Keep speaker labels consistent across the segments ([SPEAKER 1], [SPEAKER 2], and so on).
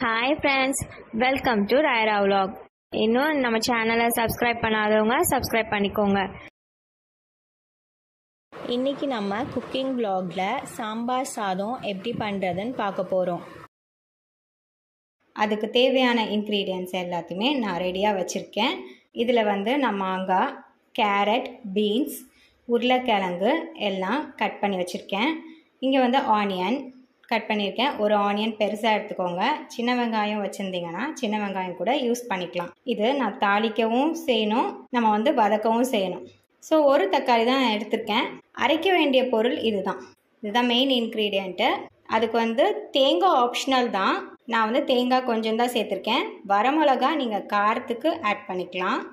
[SPEAKER 1] Hi friends, welcome to Raira Vlog. இன்னும் நம்ம சேனலை சப்ஸ்கிரைப் பண்ணாதவங்க சப்ஸ்கிரைப் பண்ணிக்கோங்க.
[SPEAKER 2] இன்றைக்கி நம்ம குக்கிங் vlogல சாம்பார் சாதம் எப்படி பண்ணுறதுன்னு பார்க்க போகிறோம். அதுக்கு தேவையான இன்க்ரீடியன்ட்ஸ் எல்லாத்தையுமே நான் ரெடியாக வச்சுருக்கேன். இதில் நான் மாங்காய், கேரட், பீன்ஸ், உருளைக்கிழங்கு எல்லாம் கட் பண்ணி வச்சுருக்கேன். இங்கே ஆனியன் கட் பண்ணியிருக்கேன். ஒரு ஆனியன் பெருசாக எடுத்துக்கோங்க. சின்ன வெங்காயம் வச்சுருந்தீங்கன்னா சின்ன வெங்காயம் கூட யூஸ் பண்ணிக்கலாம். இது நான் தாளிக்கவும் செய்யணும், நம்ம வதக்கவும் செய்யணும். ஸோ ஒரு தக்காளி தான் நான் எடுத்திருக்கேன். அரைக்க வேண்டிய பொருள் இதுதான் மெயின் இன்க்ரீடியண்ட்டு. அதுக்கு தேங்காய் ஆப்ஷனல் தான். நான் தேங்காய் கொஞ்சம் தான் சேர்த்துருக்கேன். வரமிளகா நீங்கள் காரத்துக்கு ஆட் பண்ணிக்கலாம்.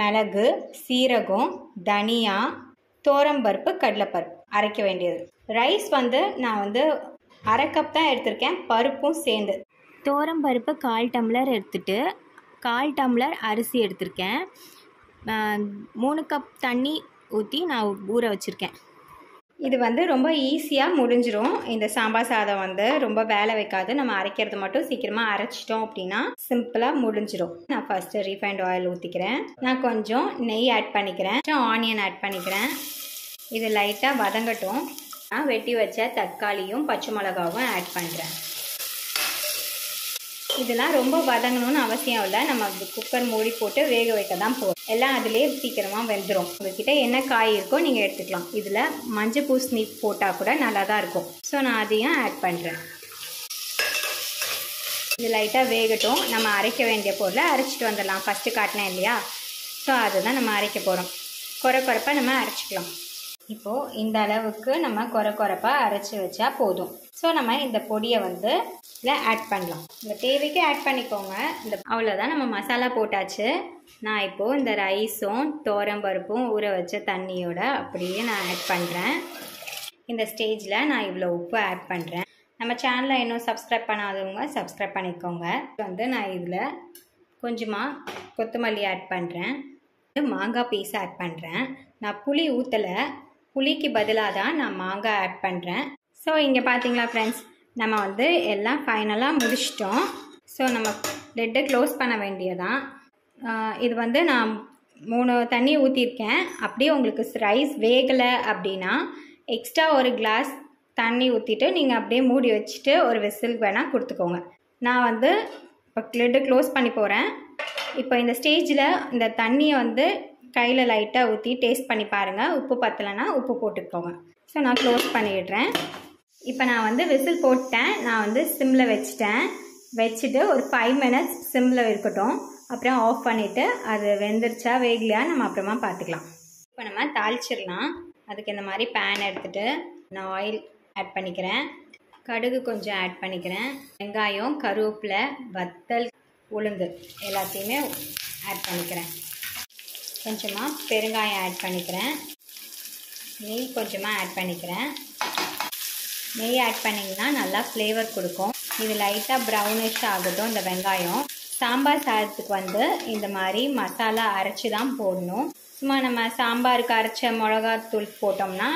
[SPEAKER 2] மிளகு, சீரகம், தனியா, தோரம்பருப்பு, கடலைப்பருப்பு அரைக்க வேண்டியது. ரைஸ் நான் அரை கப் தான் எடுத்திருக்கேன், பருப்பும் சேர்ந்து.
[SPEAKER 1] பருப்பு 1/4 டம்ளர் எடுத்துட்டு 1/4 டம்ளர் அரிசி எடுத்திருக்கேன். 3 கப் தண்ணி ஊற்றி நான் ஊற வச்சுருக்கேன்.
[SPEAKER 2] இது ரொம்ப ஈஸியாக முடிஞ்சிடும். இந்த சாம்பார் சாதம் ரொம்ப வேலை வைக்காது. நம்ம அரைக்கிறது மட்டும் சீக்கிரமாக அரைச்சிட்டோம் அப்படின்னா சிம்பிளாக முடிஞ்சிடும். நான் ஃபஸ்ட்டு ரீஃபைண்ட் ஆயில் ஊற்றிக்கிறேன். நான் கொஞ்சம் நெய் ஆட் பண்ணிக்கிறேன். ஆனியன் ஆட் பண்ணிக்கிறேன். இது லைட்டாக வதங்கட்டும். நான் வெட்டி வச்ச தக்காளியும் பச்சை மிளகாவும் ஆட் பண்ணுறேன். இதெல்லாம் ரொம்ப வதங்கணும்னு அவசியம் இல்லை. நம்ம குக்கர் மூடி போட்டு வேக வைக்க தான் போகும். எல்லாம் அதிலே சீக்கிரமாக வெந்துடும். உங்கள்கிட்ட என்ன காய் இருக்கோ நீங்கள் எடுத்துக்கலாம். இதில் மஞ்சள் பூசணி போட்டால் கூட நல்லா தான் இருக்கும். ஸோ நான் அதையும் ஆட் பண்ணுறேன். இது லைட்டாக வேகட்டும். நம்ம அரைக்க வேண்டிய பொருளை அரைச்சிட்டு வந்துடலாம். ஃபஸ்ட்டு காட்டினேன் இல்லையா, ஸோ அதுதான் நம்ம அரைக்க போகிறோம். குறைப்பாக நம்ம அரைச்சிக்கலாம். இப்போது இந்த அளவுக்கு நம்ம குறைப்பாக அரைச்சி வச்சா போதும். ஸோ நம்ம இந்த பொடியை இதில் ஆட் பண்ணலாம். இந்த தேவைக்கு ஆட் பண்ணிக்கோங்க. அவ்வளோதான், நம்ம மசாலா போட்டாச்சு. நான் இப்போது இந்த ரைஸும் தோரம்பருப்பும் ஊற வச்ச தண்ணியோட அப்படியே நான் ஆட் பண்ணுறேன். இந்த ஸ்டேஜில் நான் இவ்வளோ உப்பு ஆட் பண்ணுறேன். நம்ம சேனலை இன்னும் சப்ஸ்கிரைப் பண்ணாதவங்க சப்ஸ்கிரைப் பண்ணிக்கோங்க. நான் இதில் கொஞ்சமாக கொத்தமல்லி ஆட் பண்ணுறேன். மாங்காய் பீஸ் ஆட் பண்ணுறேன். நான் புளி ஊற்றலை, புளிக்கு பதிலாக தான் நான் மாங்காய் ஆட் பண்ணுறேன். ஸோ இங்கே பார்த்தீங்களா ஃப்ரெண்ட்ஸ், நம்ம எல்லாம் ஃபைனலாக முடிச்சிட்டோம். ஸோ நம்ம லிட்டை க்ளோஸ் பண்ண வேண்டியதான். இது நான் 3 தண்ணி ஊற்றிருக்கேன். அப்படியே உங்களுக்கு ரைஸ் வேகலை அப்படின்னா எக்ஸ்ட்ரா ஒரு கிளாஸ் தண்ணி ஊற்றிட்டு நீங்கள் அப்படியே மூடி வச்சுட்டு ஒரு விசில் வேணால் கொடுத்துக்கோங்க. நான் இப்போ லிட்டை க்ளோஸ் பண்ணி போகிறேன். இப்போ இந்த ஸ்டேஜில் இந்த தண்ணியை கையில் லைட்டாக ஊற்றி டேஸ்ட் பண்ணி பாருங்கள். உப்பு பத்தலைன்னா உப்பு போட்டுக்கோங்க. ஸோ நான் க்ளோஸ் பண்ணிடுறேன். இப்போ நான் விசில் போட்டேன். நான் சிம்மில் வச்சுட்டு ஒரு 5 மினிட்ஸ் சிம்மில் இருக்கட்டும். அப்புறம் ஆஃப் பண்ணிவிட்டு அது வெந்துருச்சா வேகலையா நம்ம அப்புறமா பார்த்துக்கலாம். இப்போ நம்ம தாளிச்சிடலாம். அதுக்கு இந்த மாதிரி பேன் எடுத்துகிட்டு நான் ஆயில் ஆட் பண்ணிக்கிறேன். கடுகு கொஞ்சம் ஆட் பண்ணிக்கிறேன். வெங்காயம், கருவேப்பிலை, வத்தல், உளுந்து எல்லாத்தையுமே ஆட் பண்ணிக்கிறேன். கொஞ்சமாக பெருங்காயம் ஆட் பண்ணிக்கிறேன். நெய் கொஞ்சமாக ஆட் பண்ணிக்கிறேன். நெய் ஆட் பண்ணிங்கன்னா நல்லா ஃப்ளேவர் கொடுக்கும். இது லைட்டாக ப்ரௌனிஷ் ஆகட்டும். இந்த வெங்காயம் சாம்பார் சாதத்துக்கு இந்த மாதிரி மசாலா அரைச்சி தான் போடணும். சும்மா நம்ம சாம்பாருக்கு அரைச்ச மிளகாத்தூள் போட்டோம்னா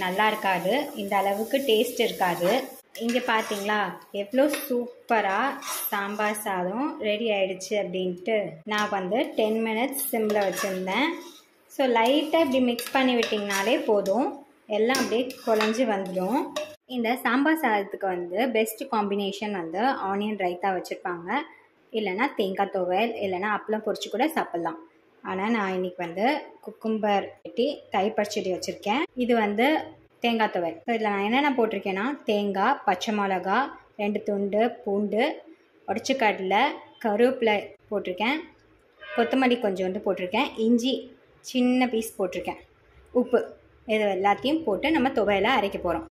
[SPEAKER 2] நல்லா இருக்காது. இந்த அளவுக்கு டேஸ்ட் இருக்காது. இங்கே பார்த்தீங்களா எவ்வளோ சூப்பராக சாம்பார் சாதம் ரெடி ஆகிடுச்சு அப்படின்ட்டு. நான் 10 மினிட்ஸ் சிம்மில் வச்சுருந்தேன். ஸோ லைட்டாக இப்படி மிக்ஸ் பண்ணி விட்டிங்கனாலே போதும், எல்லாம் அப்படியே குழஞ்சி வந்துடும். இந்த சாம்பார் சாதத்துக்கு பெஸ்ட் காம்பினேஷன் ஆனியன் ரைத்தா வச்சுருப்பாங்க. இல்லைனா தேங்காய் துவையல், இல்லைனா அப்பளம் பொரிச்சு கூட சாப்பிட்லாம். ஆனால் நான் இன்றைக்கி குக்கும்பர் வெட்டி தயிர் பச்சடி வச்சுருக்கேன். இது தேங்காய் துவையல். ஸோ இதில் நான் என்னென்ன போட்டிருக்கேன்னா தேங்காய், பச்சை மிளகா, 2 துண்டு பூண்டு, உடச்ச கடலை, கருவேப்பிலை போட்டிருக்கேன், கொத்தமல்லி கொஞ்சோண்டு போட்டிருக்கேன், இஞ்சி சின்ன பீஸ் போட்டிருக்கேன், உப்பு, இது எல்லாத்தையும் போட்டு நம்ம துவையலை அரைக்க போகிறோம்.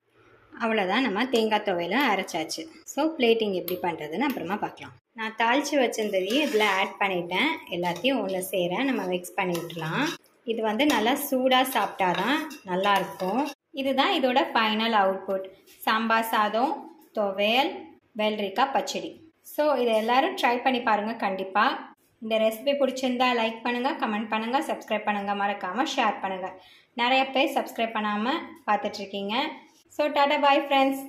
[SPEAKER 2] அவ்வளோதான், நம்ம தேங்காய் துவையலை அரைச்சாச்சு. ஸோ பிளேட்டிங் எப்படி பண்ணுறதுன்னு அப்புறமா பார்க்கலாம். நான் தாளித்து வச்சிருந்ததையும் இதில் ஆட் பண்ணிட்டேன். எல்லாத்தையும் ஒன்று சேர நம்ம மிக்ஸ் பண்ணி விட்டுலாம். இது நல்லா சூடாக சாப்பிட்டா தான் நல்லாயிருக்கும். இதுதான் இதோட ஃபைனல் அவுட்புட். சாம்பார் சாதம், துவையல், வெள்ளரிக்காய் பச்சடி. ஸோ இதை எல்லோரும் ட்ரை பண்ணி பாருங்கள் கண்டிப்பாக. இந்த ரெசிபி பிடிச்சிருந்தா லைக் பண்ணுங்கள், கமெண்ட் பண்ணுங்கள், சப்ஸ்கிரைப் பண்ணுங்கள், மறக்காமல் ஷேர் பண்ணுங்கள். நிறைய பேர் சப்ஸ்கிரைப் பண்ணாமல் பார்த்துட்ருக்கீங்க. So Tata bye friends.